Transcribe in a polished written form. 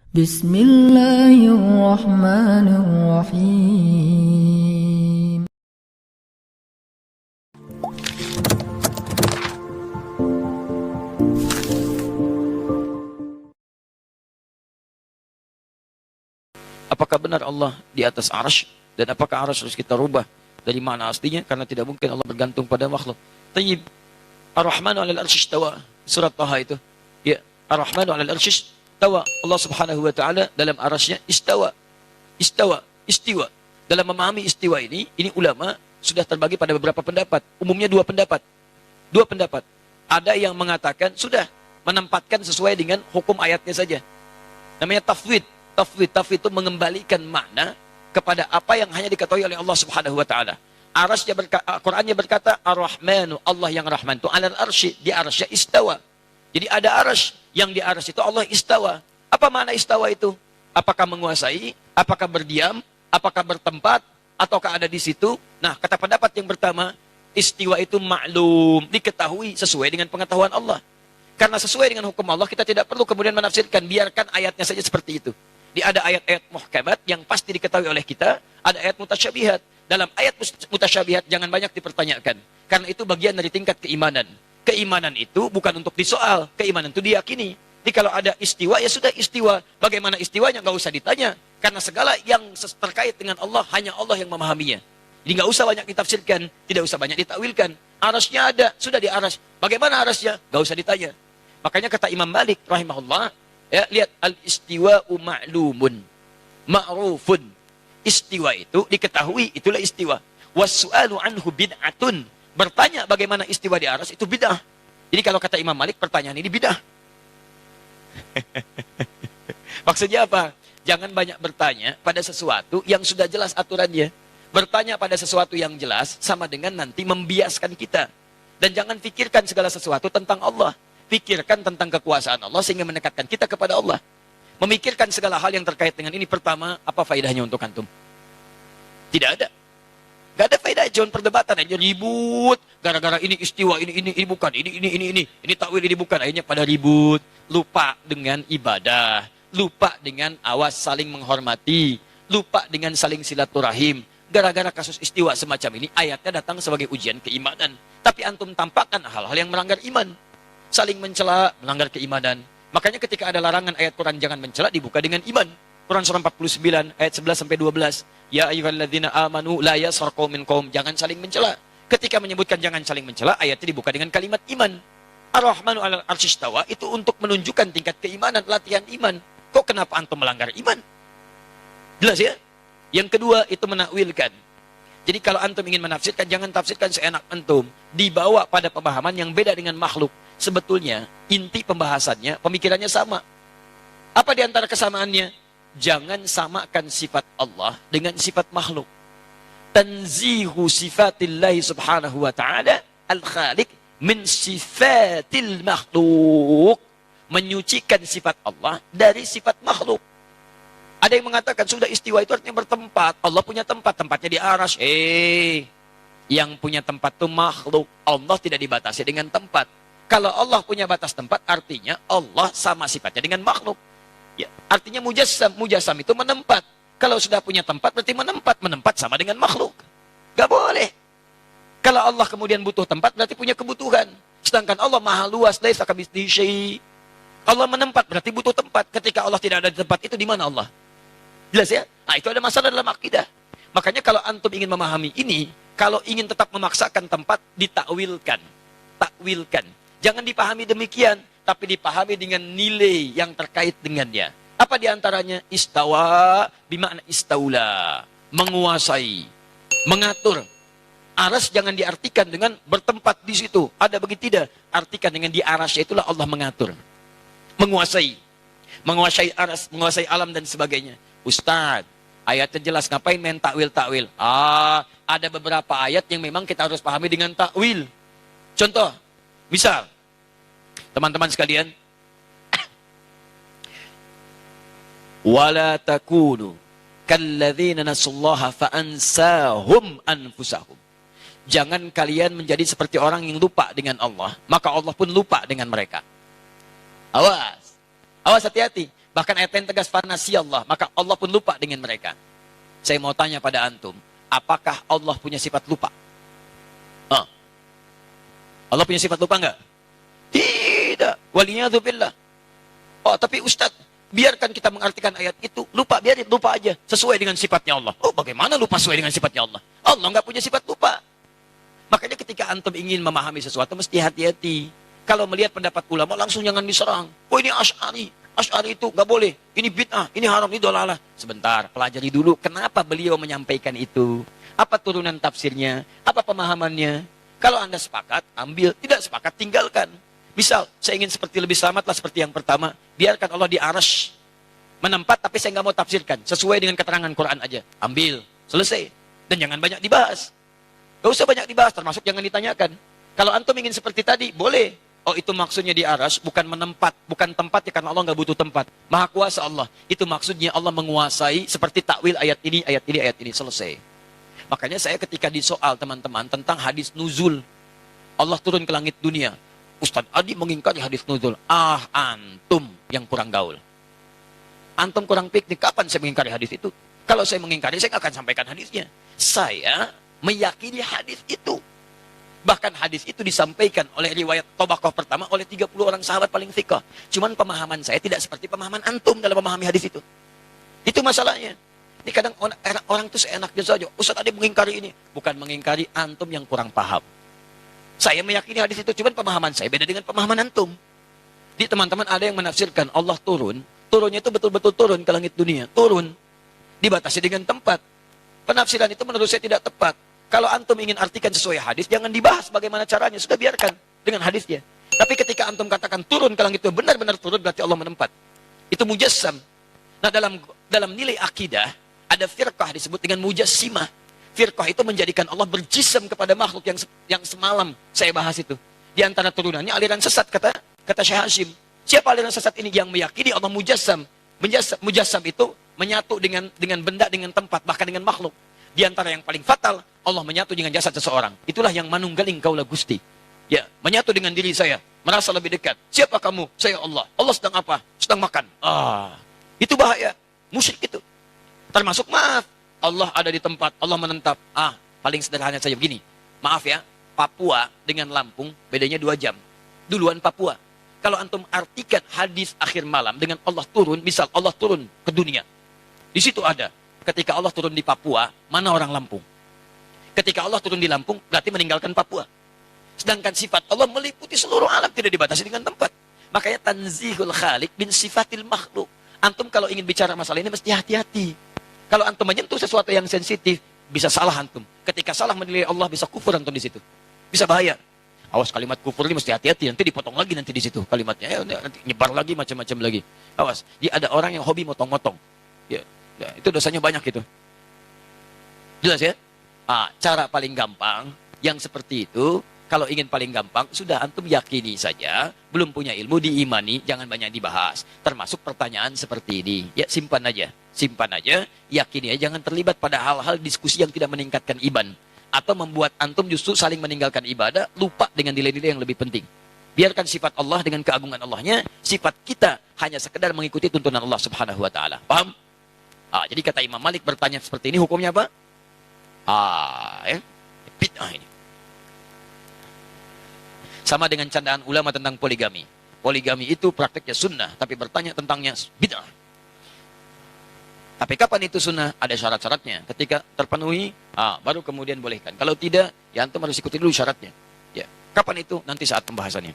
Bismillahirrahmanirrahim. Apakah benar Allah di atas arsy? Dan apakah arsy harus kita rubah dari mana aslinya? Karena tidak mungkin Allah bergantung pada makhluk. Tayyib. Ar-Rahmanu 'alal arsy istawa. Surat Taha itu. Ya, Ar-Rahmanu 'alal arsy istawa. Allah Subhanahu wa taala dalam arsy-Nya istawa. Istawa, istiwa. Dalam memahami istiwa ini ulama sudah terbagi pada beberapa pendapat. Umumnya dua pendapat. Dua pendapat. Ada yang mengatakan sudah menempatkan sesuai dengan hukum ayatnya saja. Namanya tafwid. Tafwid itu mengembalikan makna kepada apa yang hanya diketahui oleh Allah Subhanahu wa taala. Qur'annya berkata Ar-Rahmanu, Allah yang Rahman itu 'alal arsy, di arsy istawa. Jadi ada arsy, yang di arsy itu Allah istawa. Apa makna istawa itu? Apakah menguasai, apakah berdiam, apakah bertempat, ataukah ada di situ? Nah, kata pendapat yang pertama, istiwa itu maklum, diketahui sesuai dengan pengetahuan Allah. Karena sesuai dengan hukum Allah, kita tidak perlu kemudian menafsirkan, biarkan ayatnya saja seperti itu. Ada ayat-ayat muhkamat yang pasti diketahui oleh kita, ada ayat mutasyabihat. Dalam ayat mutasyabihat jangan banyak dipertanyakan, karena itu bagian dari tingkat keimanan. Keimanan itu bukan untuk disoal, keimanan itu diyakini. Jadi kalau ada istiwa, ya sudah istiwa. Bagaimana istiwanya nggak usah ditanya, karena segala yang terkait dengan Allah hanya Allah yang memahaminya. Jadi nggak usah banyak ditafsirkan, tidak usah banyak ditakwilkan. Arasnya ada, sudah di aras. Bagaimana arasnya? Nggak usah ditanya. Makanya kata Imam Malik rahimahullah, ya, lihat al-istiwa'u ma'lumun ma'rufun. Istiwa itu diketahui, itulah istiwa. Was-su'alu anhu bid'atun. Bertanya bagaimana istiwa di aras itu bid'ah. Jadi kalau kata Imam Malik, pertanyaan ini bid'ah. Maksudnya apa? Jangan banyak bertanya pada sesuatu yang sudah jelas aturannya. Bertanya pada sesuatu yang jelas sama dengan nanti membiaskan kita. Dan jangan pikirkan segala sesuatu tentang Allah. Pikirkan tentang kekuasaan Allah sehingga mendekatkan kita kepada Allah. Memikirkan segala hal yang terkait dengan ini. Pertama, apa faedahnya untuk antum? Tidak ada. Gak ada faedah, jangan perdebatan aja ribut. Gara-gara ini istiwa, ini bukan, ini takwil, ini bukan. Akhirnya pada ribut, lupa dengan ibadah, lupa dengan awas saling menghormati, lupa dengan saling silaturahim. Gara-gara kasus istiwa semacam ini, ayatnya datang sebagai ujian keimanan. Tapi antum tampakkan hal-hal yang melanggar iman. Saling mencela, melanggar keimanan. Makanya ketika ada larangan ayat Quran jangan mencela, dibuka dengan iman. Quran surah 49 ayat 11-12. Ya ayyuhalladzina amanu la yaskhar qaumin qaum, jangan saling mencela. Ketika menyebutkan jangan saling mencela, ayatnya dibuka dengan kalimat iman. Ar-Rahmanu 'alal arsy istawa itu untuk menunjukkan tingkat keimanan, latihan iman. Kok kenapa antum melanggar iman? Jelas ya? Yang kedua itu menakwilkan. Jadi kalau antum ingin menafsirkan, jangan tafsirkan seenak antum. Dibawa pada pemahaman yang beda dengan makhluk. Sebetulnya inti pembahasannya, pemikirannya sama. Apa di antara kesamaannya? Jangan samakan sifat Allah dengan sifat makhluk. Tanzihu sifatillahi subhanahu wa ta'ala al-khaliq min sifatil makhluk. Menyucikan sifat Allah dari sifat makhluk. Ada yang mengatakan sudah istiwa itu artinya bertempat. Allah punya tempat, tempatnya di arsy. Yang punya tempat itu makhluk. Allah tidak dibatasi dengan tempat. Kalau Allah punya batas tempat, artinya Allah sama sifatnya dengan makhluk. Ya, artinya mujassam. Mujassam itu menempat. Kalau sudah punya tempat, berarti menempat. Menempat sama dengan makhluk. Gak boleh. Kalau Allah kemudian butuh tempat, berarti punya kebutuhan. Sedangkan Allah maha luas. Laisa kamitslihi syai'. Allah menempat, berarti butuh tempat. Ketika Allah tidak ada di tempat itu, di mana Allah? Jelas ya? Nah, itu ada masalah dalam akidah. Makanya kalau antum ingin memahami ini, kalau ingin tetap memaksakan tempat, ditakwilkan. Takwilkan. Jangan dipahami demikian, tapi dipahami dengan nilai yang terkait dengannya. Apa diantaranya? Istawa, bimakna istaula. Menguasai, mengatur. Aras jangan diartikan dengan bertempat di situ. Ada begitu tidak? Artikan dengan di arasnya itulah Allah mengatur. Menguasai. Menguasai aras, menguasai alam dan sebagainya. Ustaz, ayatnya jelas, ngapain main takwil-takwil? Ada beberapa ayat yang memang kita harus pahami dengan takwil. Contoh, misal, teman-teman sekalian, wala takunu kalladzina nasullaha fa'ansahum anfusahum. Jangan kalian menjadi seperti orang yang lupa dengan Allah, maka Allah pun lupa dengan mereka. Awas, awas, hati-hati. Bahkan ayat yang tegas, fanasiyallah, maka Allah pun lupa dengan mereka. Saya mau tanya pada antum, apakah Allah punya sifat lupa? Allah punya sifat lupa enggak? Tidak. Waliyadzubillah. Oh, tapi Ustaz, biarkan kita mengartikan ayat itu. Lupa, biarin lupa aja. Sesuai dengan sifatnya Allah. Oh, bagaimana lupa sesuai dengan sifatnya Allah? Allah enggak punya sifat lupa. Makanya ketika antum ingin memahami sesuatu, mesti hati-hati. Kalau melihat pendapat ulama, langsung jangan diserang. Oh, ini Asy'ari. Asy'ari itu enggak boleh. Ini bid'ah, ini haram, ini dolalah. Sebentar, pelajari dulu kenapa beliau menyampaikan itu. Apa turunan tafsirnya? Apa pemahamannya? Kalau Anda sepakat, ambil. Tidak sepakat, tinggalkan. Misal, saya ingin seperti lebih selamatlah seperti yang pertama. Biarkan Allah di arsy menempat, tapi saya nggak mau tafsirkan. Sesuai dengan keterangan Quran aja. Ambil. Selesai. Dan jangan banyak dibahas. Gak usah banyak dibahas, termasuk jangan ditanyakan. Kalau antum ingin seperti tadi, boleh. Oh, itu maksudnya di arsy, bukan menempat. Bukan tempat, ya karena Allah nggak butuh tempat. Maha kuasa Allah. Itu maksudnya Allah menguasai seperti takwil ayat ini, ayat ini, ayat ini. Selesai. Makanya saya ketika disoal teman-teman tentang hadis nuzul, Allah turun ke langit dunia. Ustaz Adi mengingkari hadis nuzul. Ah, antum yang kurang gaul. Antum kurang piknik. Kapan saya mengingkari hadis itu? Kalau saya mengingkari, saya nggak akan sampaikan hadisnya. Saya meyakini hadis itu. Bahkan hadis itu disampaikan oleh riwayat Tabaqah pertama oleh 30 orang sahabat paling thiqah. Cuman pemahaman saya tidak seperti pemahaman antum dalam memahami hadis itu. Itu masalahnya. Ini kadang orang itu seenaknya saja. Ustaz Adi mengingkari ini. Bukan mengingkari, antum yang kurang paham. Saya meyakini hadis itu, cuman pemahaman saya beda dengan pemahaman antum. Di teman-teman ada yang menafsirkan Allah turun. Turunnya itu betul-betul turun ke langit dunia. Turun. Dibatasi dengan tempat. Penafsiran itu menurut saya tidak tepat. Kalau antum ingin artikan sesuai hadis, jangan dibahas bagaimana caranya. Sudah biarkan dengan hadisnya. Tapi ketika antum katakan turun ke langit itu, benar-benar turun, berarti Allah menempat. Itu mujassam. Nah, dalam nilai akidah, ada firqah disebut dengan mujassimah. Firqah itu menjadikan Allah berjism kepada makhluk yang semalam saya bahas itu. Di antara turunannya aliran sesat, kata Syekh Hashim. Siapa aliran sesat ini? Yang meyakini Allah mujassam. Mujassam itu menyatu dengan benda, dengan tempat, bahkan dengan makhluk. Di antara yang paling fatal, Allah menyatu dengan jasad seseorang. Itulah yang manunggaling kaulah Gusti. Ya, menyatu dengan diri saya, merasa lebih dekat. Siapa kamu? Saya Allah. Allah sedang apa? Sedang makan. Itu bahaya. Musyrik itu. Termasuk maaf, Allah ada di tempat, Allah menetap. Paling sederhana saja begini. Maaf ya, Papua dengan Lampung bedanya 2 jam. Duluan Papua. Kalau antum artikan hadis akhir malam dengan Allah turun, misal Allah turun ke dunia. Di situ ada. Ketika Allah turun di Papua, mana orang Lampung? Ketika Allah turun di Lampung, berarti meninggalkan Papua. Sedangkan sifat Allah meliputi seluruh alam, tidak dibatasi dengan tempat. Makanya tanzihul khaliq bin sifatil makhluk. Antum kalau ingin bicara masalah ini mesti hati-hati. Kalau antum menyentuh sesuatu yang sensitif, bisa salah antum. Ketika salah menilai Allah, bisa kufur antum di situ. Bisa bahaya. Awas, kalimat kufur ini mesti hati-hati. Nanti dipotong lagi nanti di situ kalimatnya. Nanti nyebar lagi macam-macam lagi. Awas. Dia ada orang yang hobi motong-motong. Ya, itu dosanya banyak itu. Jelas ya? Cara paling gampang yang seperti itu. Kalau ingin paling gampang, sudah antum yakini saja, belum punya ilmu, diimani, jangan banyak dibahas. Termasuk pertanyaan seperti ini. Ya, simpan aja, yakini aja, jangan terlibat pada hal-hal diskusi yang tidak meningkatkan iman. Atau membuat antum justru saling meninggalkan ibadah, lupa dengan nilai-nilai yang lebih penting. Biarkan sifat Allah dengan keagungan Allahnya, sifat kita hanya sekedar mengikuti tuntunan Allah Subhanahu wa Ta'ala. Paham? Jadi kata Imam Malik bertanya seperti ini, hukumnya apa? Bid'ah ini. Sama dengan candaan ulama tentang poligami. Poligami itu prakteknya sunnah, tapi bertanya tentangnya bid'ah. Tapi kapan itu sunnah? Ada syarat-syaratnya. Ketika terpenuhi, baru kemudian bolehkan. Kalau tidak, ya antum harus ikuti dulu syaratnya. Ya, kapan itu? Nanti saat pembahasannya.